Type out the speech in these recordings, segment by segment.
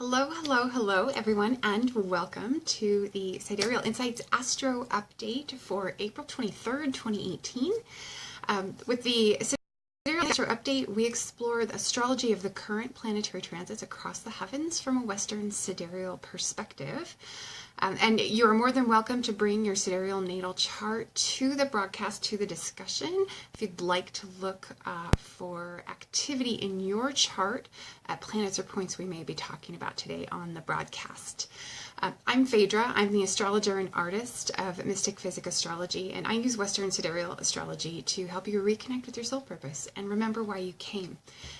Hello everyone, and welcome to the Sidereal Insights Astro update for April 23rd, 2018. With the Sidereal Astro update, we explore the astrology of the current planetary transits across the heavens from a Western sidereal perspective. And you are more than welcome to bring your sidereal natal chart to the broadcast, to the discussion. If you'd like to look for activity in your chart at planets or points we may be talking about today on the broadcast. I'm 𝗦𝗲𝗲. I'm the astrologer and artist of Mystic Physick Astrology, and I use Western sidereal astrology to help you reconnect with your soul purpose and remember why you came.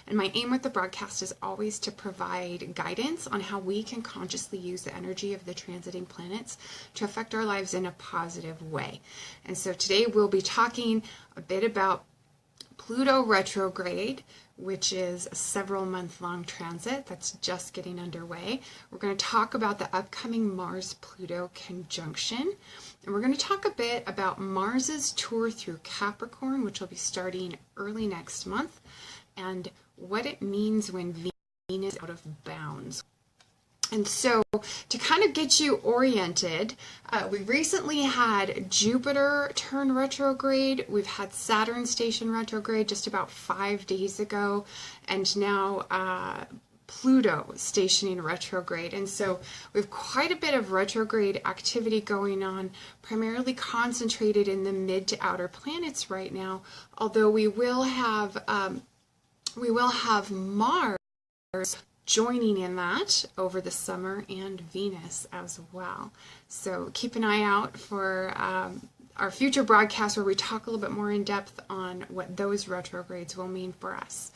And my aim with the broadcast is always to provide guidance on how we can consciously use the energy of the transiting planets to affect our lives in a positive way. And so today we'll be talking a bit about Pluto retrograde, which is a several-month-long transit that's just getting underway. We're going to talk about the upcoming Mars-Pluto conjunction, and we're going to talk a bit about Mars's tour through Capricorn, which will be starting early next month, and what it means when Venus is out of bounds. And so, to kind of get you oriented, we recently had Jupiter turn retrograde. We've had Saturn station retrograde just about 5 days ago, and now Pluto stationing retrograde. And so we have quite a bit of retrograde activity going on, primarily concentrated in the mid to outer planets right now, although we will have Mars joining in that over the summer, and Venus as well. So keep an eye out for our future broadcasts where we talk a little bit more in depth on what those retrogrades will mean for us.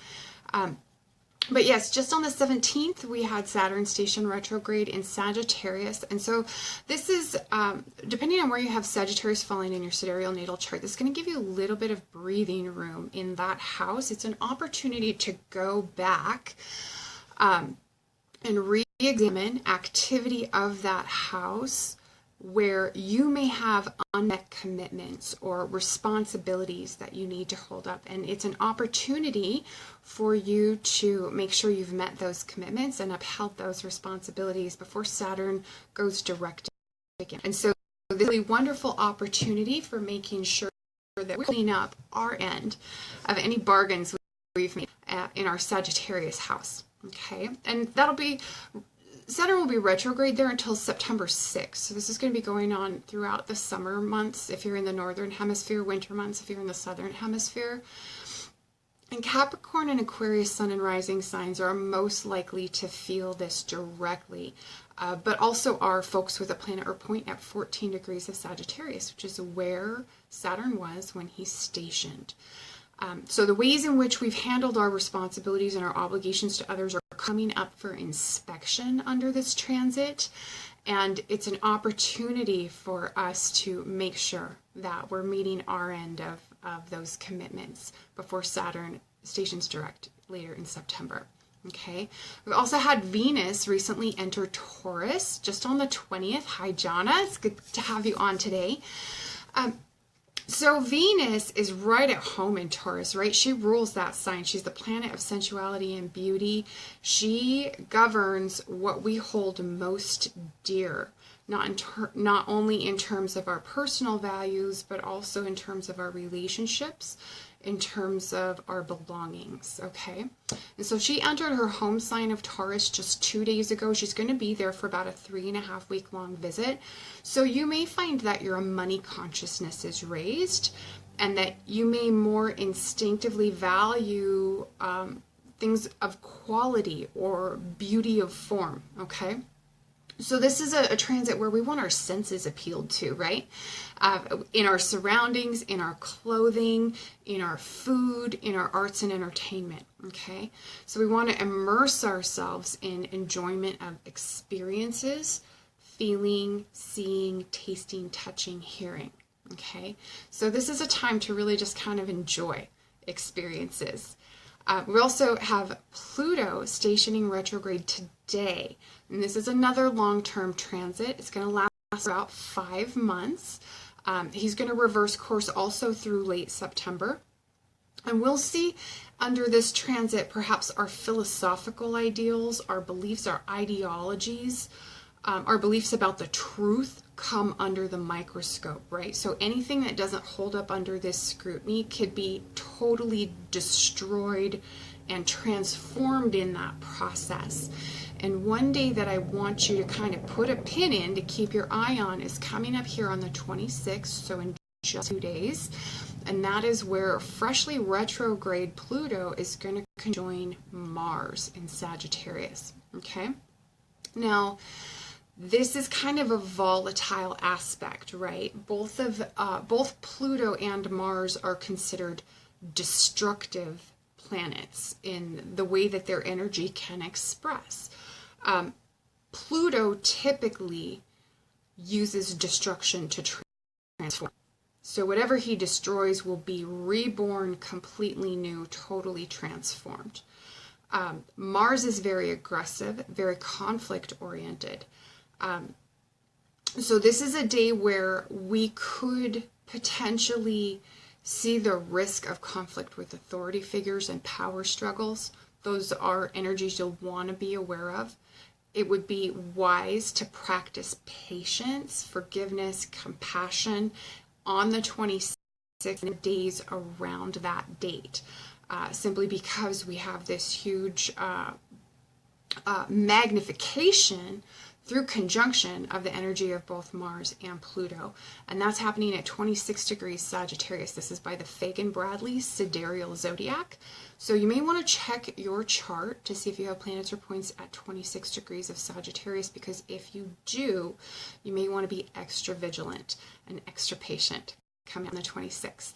But yes, just on the 17th, we had Saturn station retrograde in Sagittarius. And so this is, depending on where you have Sagittarius falling in your sidereal natal chart, this is going to give you a little bit of breathing room in that house. It's an opportunity to go back and re-examine activity of that house where you may have unmet commitments or responsibilities that you need to hold up. And it's an opportunity for you to make sure you've met those commitments and upheld those responsibilities before Saturn goes direct again. And so this is a really wonderful opportunity for making sure that we clean up our end of any bargains we've made in our Sagittarius house. Okay, and Saturn will be retrograde there until September 6th. So this is going to be going on throughout the summer months if you're in the northern hemisphere, winter months if you're in the southern hemisphere. And Capricorn and Aquarius sun and rising signs are most likely to feel this directly, but also are folks with a planet or point at 14 degrees of Sagittarius, which is where Saturn was when he stationed. So the ways in which we've handled our responsibilities and our obligations to others are coming up for inspection under this transit, and it's an opportunity for us to make sure that we're meeting our end of those commitments before Saturn stations direct later in September. Okay, we've also had Venus recently enter Taurus just on the 20th. Hi, Jana, it's good to have you on today. So Venus is right at home in Taurus, right? She rules that sign. She's the planet of sensuality and beauty. She governs what we hold most dear, not only in terms of our personal values, but also in terms of our relationships, in terms of our belongings, okay? And so she entered her home sign of Taurus just 2 days ago. She's going to be there for about a 3.5 week long visit. So you may find that your money consciousness is raised and that you may more instinctively value things of quality or beauty of form, okay? So this is a transit where we want our senses appealed to, right? In our surroundings, in our clothing, in our food, in our arts and entertainment, okay? So we want to immerse ourselves in enjoyment of experiences, feeling, seeing, tasting, touching, hearing, okay? So this is a time to really just kind of enjoy experiences. We also have Pluto stationing retrograde today, and this is another long-term transit. It's going to last about 5 months. He's going to reverse course also through late September. And we'll see under this transit perhaps our philosophical ideals, our beliefs, our ideologies, our beliefs about the truth come under the microscope, right? So anything that doesn't hold up under this scrutiny could be totally destroyed and transformed in that process. And one day that I want you to kind of put a pin in to keep your eye on is coming up here on the 26th, so in just 2 days. And that is where freshly retrograde Pluto is going to conjoin Mars in Sagittarius, okay? Now, this is kind of a volatile aspect, right? Both Pluto and Mars are considered destructive planets in the way that their energy can express. Pluto typically uses destruction to transform. So whatever he destroys will be reborn completely new, totally transformed. Mars is very aggressive, very conflict-oriented. So this is a day where we could potentially see the risk of conflict with authority figures and power struggles. Those are energies you'll want to be aware of. It would be wise to practice patience, forgiveness, compassion on the 26th and days around that date, simply because we have this huge magnification through conjunction of the energy of both Mars and Pluto. And that's happening at 26 degrees Sagittarius. This is by the 𝘱𝗏𝗏𝗏 Sidereal Zodiac. So you may want to check your chart to see if you have planets or points at 26 degrees of Sagittarius, because if you do, you may want to be extra vigilant and extra patient coming on the 26th.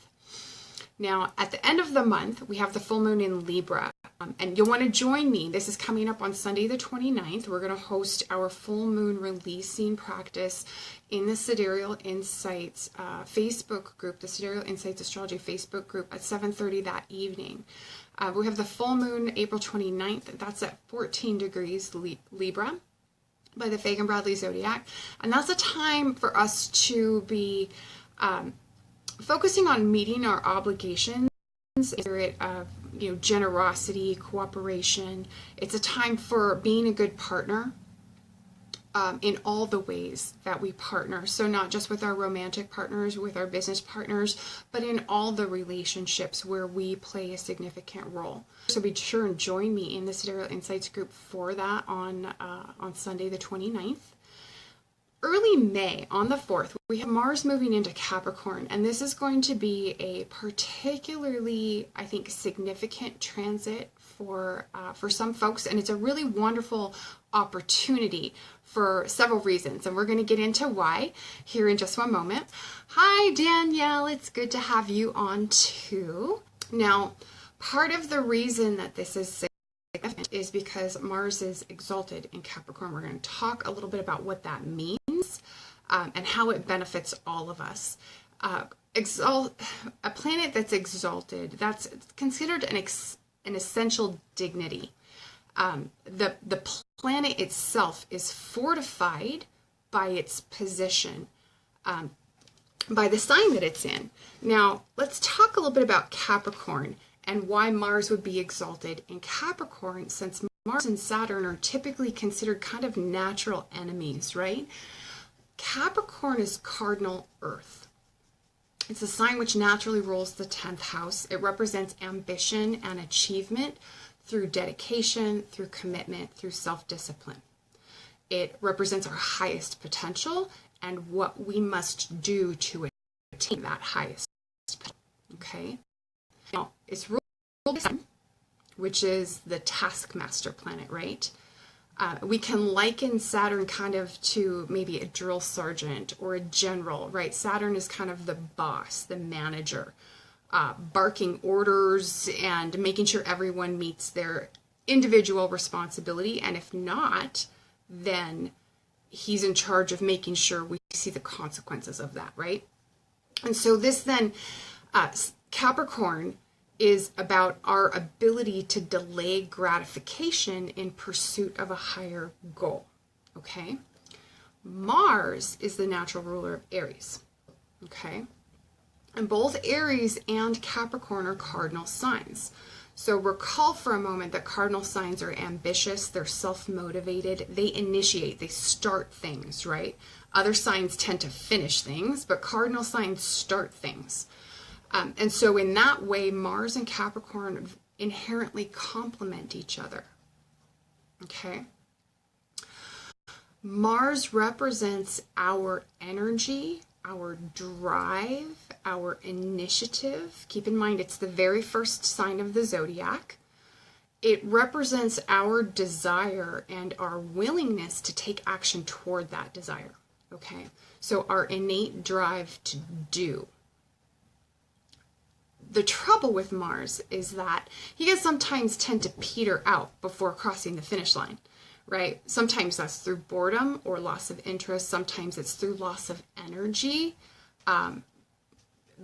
Now, at the end of the month, we have the full moon in Libra, and you'll want to join me. This is coming up on Sunday the 29th. We're going to host our full moon releasing practice in the Sidereal Insights Facebook group, the Sidereal Insights Astrology Facebook group at 7:30 that evening. We have the full moon April 29th. That's at 14 degrees Libra by the 𝘱𝗏𝗏𝗏𝗏 Zodiac. And that's a time for us to be focusing on meeting our obligations in the spirit of, generosity, cooperation. It's a time for being a good partner in all the ways that we partner. So not just with our romantic partners, with our business partners, but in all the relationships where we play a significant role. So be sure and join me in the Sidereal Insights group for that on Sunday the 29th. Early May, on the 4th, we have Mars moving into Capricorn, and this is going to be a particularly, I think, significant transit for some folks, and it's a really wonderful opportunity for several reasons, and we're going to get into why here in just one moment. Hi, Danielle. It's good to have you on, too. Now, part of the reason that this is significant is because Mars is exalted in Capricorn. We're going to talk a little bit about what that means. And how it benefits all of us. A planet that's exalted, that's considered an essential dignity. The planet itself is fortified by its position, by the sign that it's in. Now, let's talk a little bit about Capricorn and why Mars would be exalted in Capricorn, since Mars and Saturn are typically considered kind of natural enemies, right? Capricorn is cardinal Earth. It's a sign which naturally rules the 10th house. It represents ambition and achievement through dedication, through commitment, through self-discipline. It represents our highest potential and what we must do to attain that highest potential. Okay? Now, it's ruled by the Sun, which is the taskmaster planet, right? We can liken Saturn kind of to maybe a drill sergeant or a general, right? Saturn is kind of the boss, the manager, barking orders and making sure everyone meets their individual responsibility. And if not, then he's in charge of making sure we see the consequences of that, right? And so this then, Capricorn is about our ability to delay gratification in pursuit of a higher goal, okay? Mars is the natural ruler of Aries, okay? And both Aries and Capricorn are cardinal signs. So recall for a moment that cardinal signs are ambitious, they're self-motivated, they initiate, they start things, right? Other signs tend to finish things, but cardinal signs start things. And so in that way, Mars and Capricorn inherently complement each other, okay? Mars represents our energy, our drive, our initiative. Keep in mind, it's the very first sign of the zodiac. It represents our desire and our willingness to take action toward that desire, okay? So our innate drive to do. The trouble with Mars is that he can sometimes tend to peter out before crossing the finish line, right? Sometimes that's through boredom or loss of interest. Sometimes it's through loss of energy,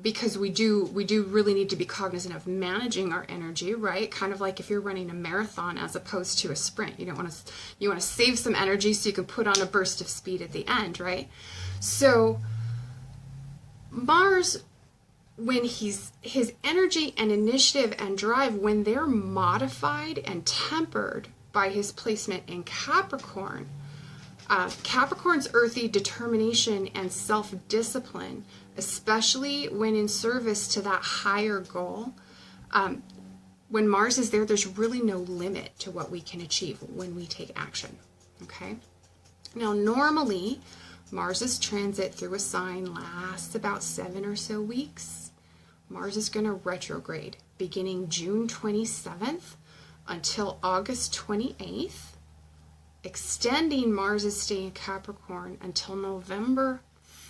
because we do really need to be cognizant of managing our energy, right? Kind of like if you're running a marathon as opposed to a sprint. You want to save some energy so you can put on a burst of speed at the end, right? So Mars, when his energy and initiative and drive, when they're modified and tempered by his placement in Capricorn, Capricorn's earthy determination and self-discipline, especially when in service to that higher goal, when Mars is there, there's really no limit to what we can achieve when we take action, okay? Now, normally, Mars's transit through a sign lasts about 7 or so weeks. Mars is going to retrograde beginning June 27th until August 28th, extending Mars's stay in Capricorn until November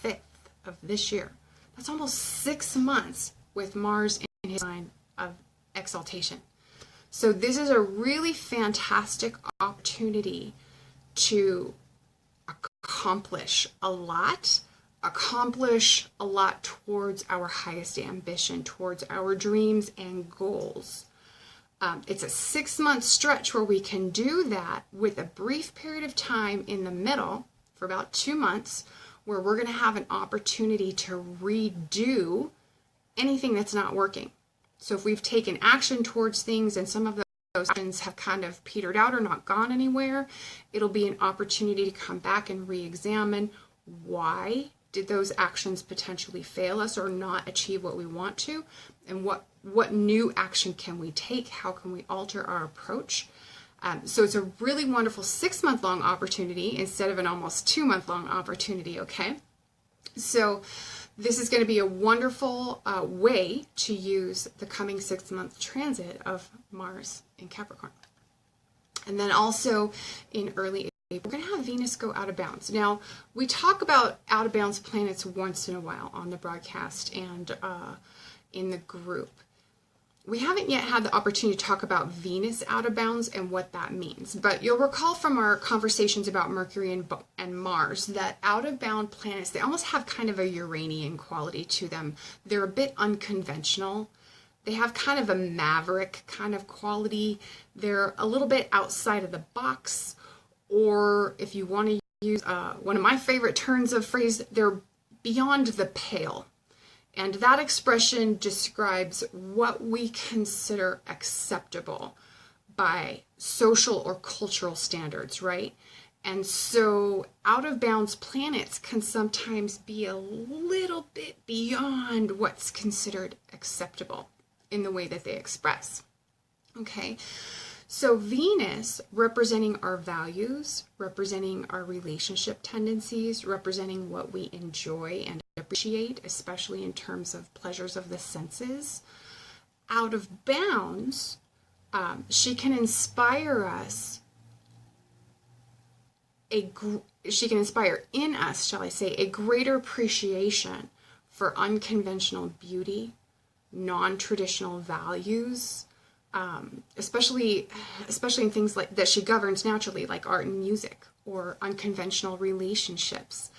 5th of this year. That's almost 6 months with Mars in his sign of exaltation. So this is a really fantastic opportunity to accomplish a lot towards our highest ambition, towards our dreams and goals. It's a 6-month stretch where we can do that with a brief period of time in the middle for about 2 months, where we're going to have an opportunity to redo anything that's not working. So if we've taken action towards things and some of those actions have kind of petered out or not gone anywhere, it'll be an opportunity to come back and re-examine why did those actions potentially fail us or not achieve what we want to, and what new action can we take? How can we alter our approach? So it's a really wonderful 6-month-long opportunity instead of an almost 2-month-long opportunity, okay? So this is going to be a wonderful way to use the coming 6-month transit of Mars in Capricorn. And then also in early April, we're going to have Venus go out of bounds. Now, we talk about out of bounds planets once in a while on the broadcast and in the group. We haven't yet had the opportunity to talk about Venus out of bounds and what that means, but you'll recall from our conversations about Mercury and Mars that out of bound planets, they almost have kind of a Uranian quality to them. They're a bit unconventional. They have kind of a maverick kind of quality. They're a little bit outside of the box, or if you want to use one of my favorite turns of phrase, they're beyond the pale. And that expression describes what we consider acceptable by social or cultural standards, right? And so out of bounds planets can sometimes be a little bit beyond what's considered acceptable in the way that they express. Okay, so Venus representing our values, representing our relationship tendencies, representing what we enjoy and appreciate, especially in terms of pleasures of the senses. Out of bounds, she can inspire us, she can inspire in us, shall I say, a greater appreciation for unconventional beauty, non-traditional values, especially in things like that she governs naturally, like art and music, or unconventional relationships.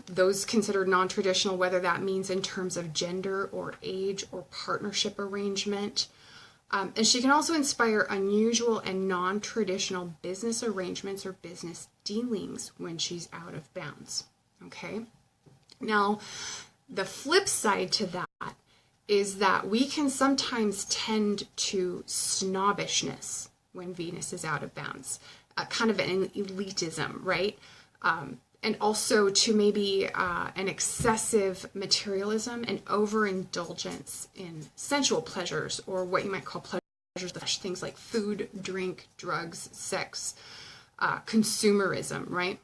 Those considered non-traditional, whether that means in terms of gender or age or partnership arrangement. And she can also inspire unusual and non-traditional business arrangements or business dealings when she's out of bounds. Okay? Now, the flip side to that is that we can sometimes tend to snobbishness when Venus is out of bounds, kind of an elitism, right? And also to maybe an excessive materialism and overindulgence in sensual pleasures, or what you might call pleasures of the flesh, things like food, drink, drugs, sex, consumerism, right?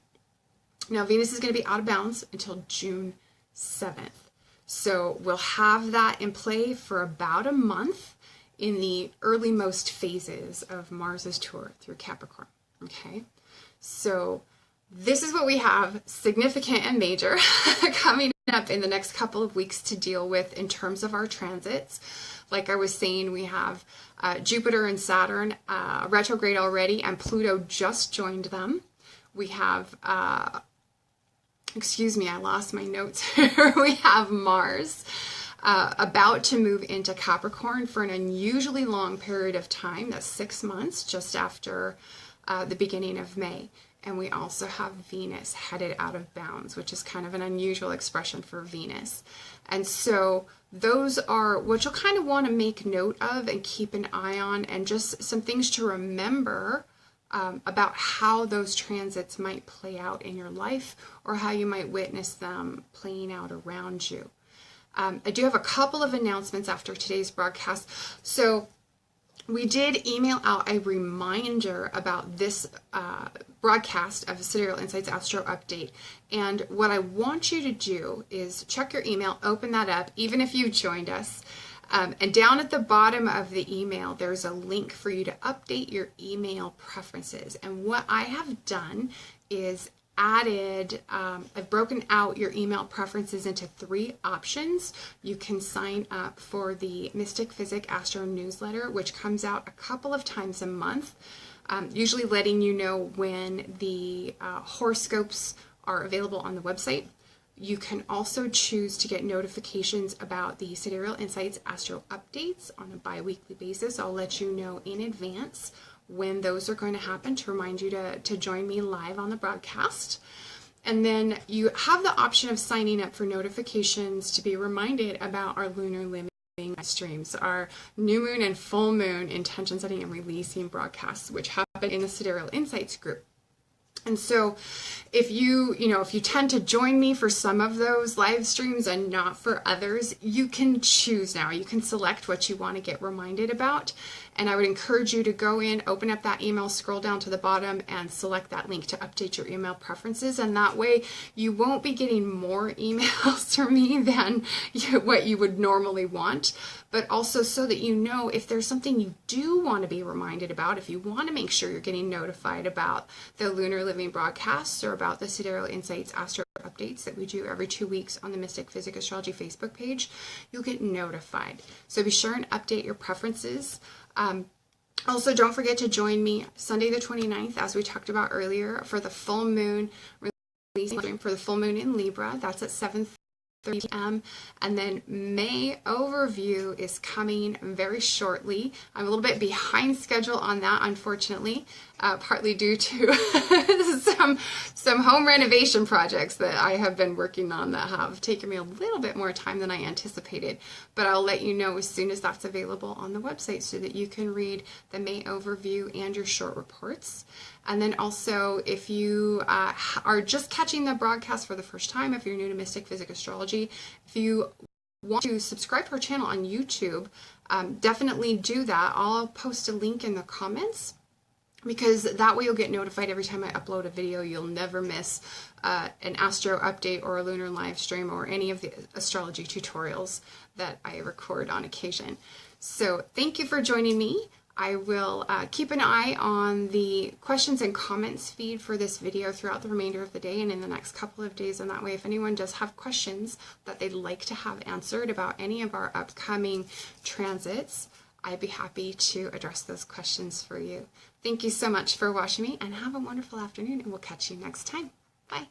Now, Venus is going to be out of bounds until June 7th. So we'll have that in play for about a month in the early-most phases of Mars's tour through Capricorn, okay? So this is what we have, significant and major, coming up in the next couple of weeks to deal with in terms of our transits. Like I was saying, we have Jupiter and Saturn retrograde already, and Pluto just joined them. We have, excuse me, I lost my notes here. We have Mars about to move into Capricorn for an unusually long period of time. That's 6 months, just after the beginning of May. And we also have Venus headed out of bounds, which is kind of an unusual expression for Venus. And so those are what you'll kind of want to make note of and keep an eye on, and just some things to remember about how those transits might play out in your life, or how you might witness them playing out around you. I do have a couple of announcements after today's broadcast. So we did email out a reminder about this broadcast of Sidereal Insights Astro Update. And what I want you to do is check your email, open that up, even if you've joined us. And down at the bottom of the email, there's a link for you to update your email preferences. And what I have done is added, I've broken out your email preferences into 3 options. You can sign up for the Mystick Physick Astro newsletter, which comes out a couple of times a month, usually letting you know when the horoscopes are available on the website. You can also choose to get notifications about the Sidereal Insights Astro updates on a bi-weekly basis. I'll let you know in advance when those are going to happen to remind you to join me live on the broadcast. And then you have the option of signing up for notifications to be reminded about our lunar living streams, our new moon and full moon intention setting and releasing broadcasts, which happen in the Sidereal Insights group. And so if you tend to join me for some of those live streams and not for others, you can choose now. You can select what you want to get reminded about. And I would encourage you to go in, open up that email, scroll down to the bottom, and select that link to update your email preferences. And that way you won't be getting more emails from me than what you would normally want. But also so that you know if there's something you do want to be reminded about, if you want to make sure you're getting notified about the Lunar Living broadcasts or about the Sidereal Insights Astro updates that we do every 2 weeks on the Mystick Physick Astrology Facebook page, you'll get notified. So be sure and update your preferences. Also, don't forget to join me Sunday the 29th, as we talked about earlier, for the full moon releasing for the full moon in Libra. That's at 7:30 p.m. And then May overview is coming very shortly. I'm a little bit behind schedule on that, unfortunately, partly due to some home renovation projects that I have been working on that have taken me a little bit more time than I anticipated. But I'll let you know as soon as that's available on the website so that you can read the May overview and your short reports. And then also, if you are just catching the broadcast for the first time, if you're new to Mystick Physick Astrology, if you want to subscribe to our channel on YouTube, definitely do that. I'll post a link in the comments, because that way you'll get notified every time I upload a video. You'll never miss an astro update or a lunar live stream or any of the astrology tutorials that I record on occasion. So thank you for joining me. I will keep an eye on the questions and comments feed for this video throughout the remainder of the day and in the next couple of days. And that way, if anyone does have questions that they'd like to have answered about any of our upcoming transits, I'd be happy to address those questions for you. Thank you so much for watching me, and have a wonderful afternoon, and we'll catch you next time. Bye.